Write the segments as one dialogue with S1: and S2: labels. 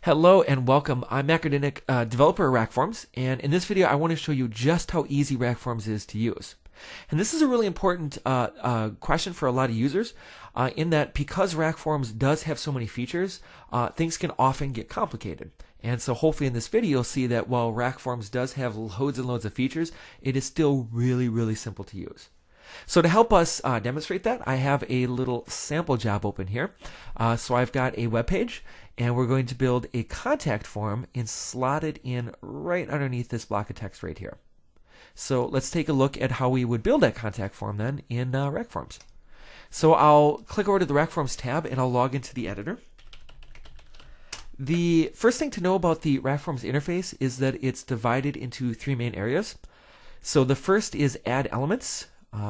S1: Hello and welcome. I'm Academic developer of RackForms, and in this video I want to show you just how easy RackForms is to use. And this is a really important question for a lot of users in that because RackForms does have so many features, things can often get complicated. And so hopefully in this video you'll see that while RackForms does have loads and loads of features, it is still really simple to use. So to help us demonstrate that, I have a little sample job open here. So I've got a web page, and we're going to build a contact form and slot it in right underneath this block of text right here. So let's take a look at how we would build that contact form then in RackForms. So I'll click over to the RackForms tab and I'll log into the editor. The first thing to know about the RackForms interface is that it's divided into three main areas. So the first is add elements.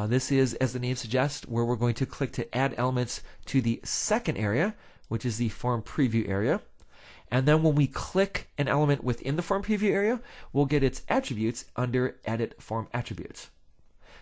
S1: This is, as the name suggests, where we're going to click to add elements to the second area, which is the form preview area. And then when we click an element within the form preview area, we'll get its attributes under Edit Form Attributes.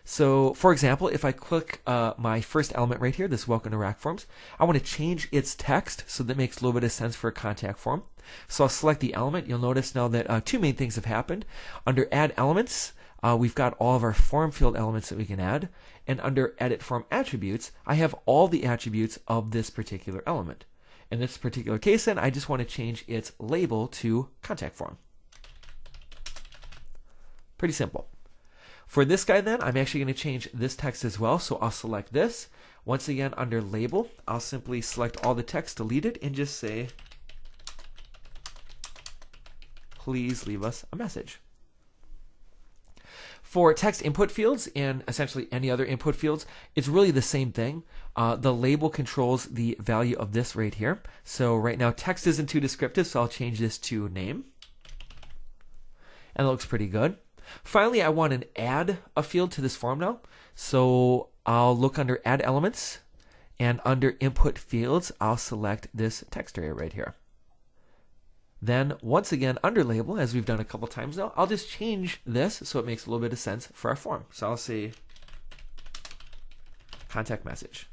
S1: So, for example, if I click my first element right here, this Welcome to RackForms, I want to change its text so that makes a little bit of sense for a contact form. So I'll select the element. You'll notice now that two main things have happened. Under Add Elements, we've got all of our form field elements that we can add, and under Edit Form Attributes, I have all the attributes of this particular element. In this particular case, then, I just want to change its label to contact form. Pretty simple. For this guy, then, I'm actually going to change this text as well, so I'll select this. Once again, under Label, I'll simply select all the text, delete it, and just say, please leave us a message. For text input fields and essentially any other input fields, it's really the same thing. The label controls the value of this right here. So right now text isn't too descriptive, so I'll change this to name. And it looks pretty good. Finally, I want to add a field to this form now. So I'll look under Add Elements, and under Input Fields, I'll select this text area right here. Then, once again, under Label, as we've done a couple times now, I'll just change this so it makes a little bit of sense for our form. So I'll say contact message.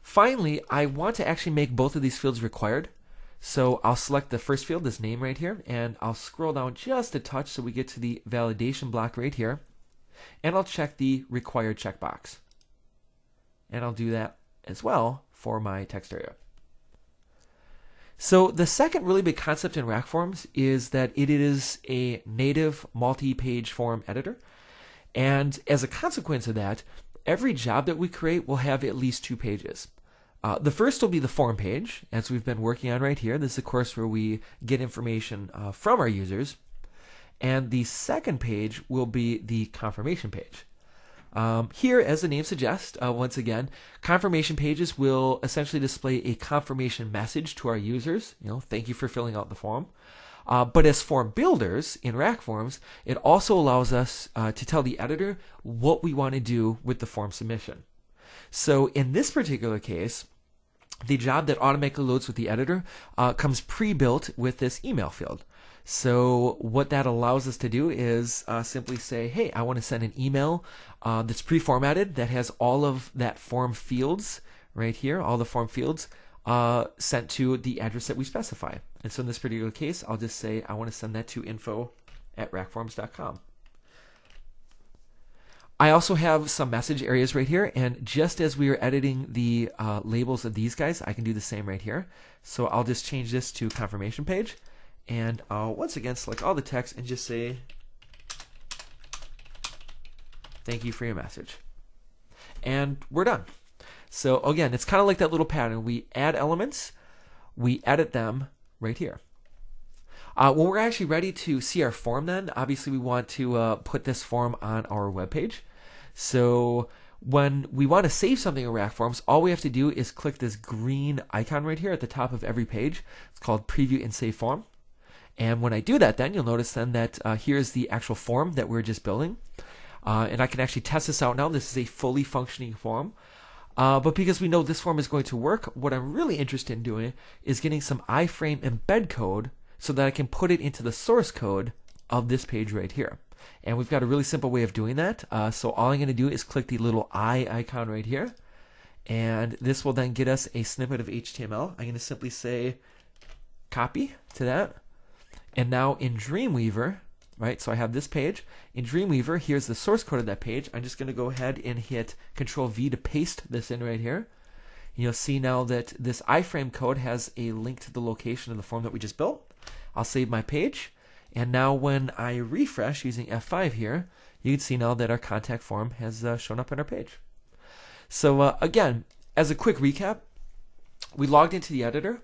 S1: Finally, I want to actually make both of these fields required. So I'll select the first field, this name right here, and I'll scroll down just a touch so we get to the validation block right here. And I'll check the required checkbox. And I'll do that as well for my text area. So the second really big concept in RackForms is that it is a native multi-page form editor. And as a consequence of that, every job that we create will have at least two pages. The first will be the form page, as we've been working on right here. This is, of course, where we get information from our users. And the second page will be the confirmation page. Here, as the name suggests, once again, confirmation pages will essentially display a confirmation message to our users. Thank you for filling out the form. But as form builders in RackForms, it also allows us to tell the editor what we want to do with the form submission. So in this particular case, the job that automatically loads with the editor comes pre-built with this email field. So what that allows us to do is simply say, hey, I want to send an email that's pre-formatted that has all of that form fields right here, all the form fields sent to the address that we specify. And so in this particular case, I'll just say I want to send that to info@rackforms.com. I also have some message areas right here, and just as we are editing the labels of these guys, I can do the same right here. So I'll just change this to confirmation page. And I'll once again select all the text and just say, thank you for your message. And we're done. So again, it's kind of like that little pattern. We add elements, we edit them right here. When we're actually ready to see our form then, obviously we want to put this form on our web page. So when we want to save something in RackForms, all we have to do is click this green icon right here at the top of every page. It's called Preview and Save Form. And when I do that, then you'll notice then that here's the actual form that we're just building. And I can actually test this out now. This is a fully functioning form. But because we know this form is going to work, what I'm really interested in doing is getting some iframe embed code so that I can put it into the source code of this page right here. And we've got a really simple way of doing that. So all I'm going to do is click the little I icon right here. And this will then get us a snippet of HTML. I'm going to simply say copy to that. And now in Dreamweaver, right, so I have this page. In Dreamweaver, here's the source code of that page. I'm just going to go ahead and hit Control V to paste this in right here. And you'll see now that this iframe code has a link to the location of the form that we just built. I'll save my page. And now when I refresh using F5 here, you can see now that our contact form has shown up on our page. So again, as a quick recap, we logged into the editor.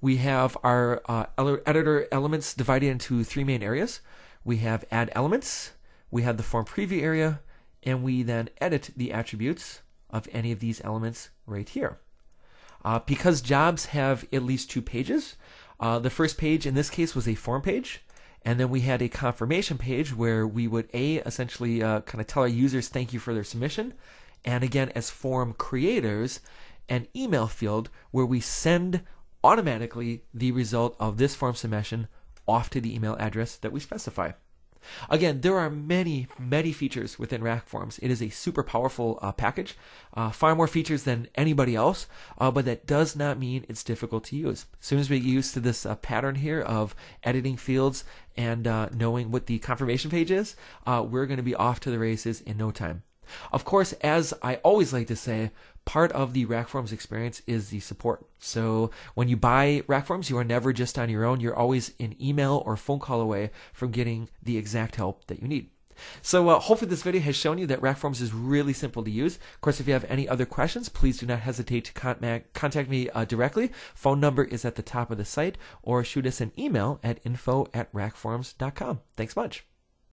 S1: We have our editor elements divided into three main areas. We have add elements, we have the form preview area, and we then edit the attributes of any of these elements right here. Because jobs have at least 2 pages, the first page in this case was a form page, and then we had a confirmation page where we would essentially kind of tell our users thank you for their submission, and again as form creators, an email field where we send automatically the result of this form submission off to the email address that we specify. Again, there are many features within RackForms. It is a super powerful package, far more features than anybody else, but that does not mean it's difficult to use. As soon as we get used to this pattern here of editing fields and knowing what the confirmation page is, we're going to be off to the races in no time. Of course, as I always like to say, part of the RackForms experience is the support. So when you buy RackForms, you are never just on your own. You're always an email or phone call away from getting the exact help that you need. So hopefully this video has shown you that RackForms is really simple to use. Of course, if you have any other questions, please do not hesitate to contact me directly. Phone number is at the top of the site, or shoot us an email at info@rackforms.com. Thanks much.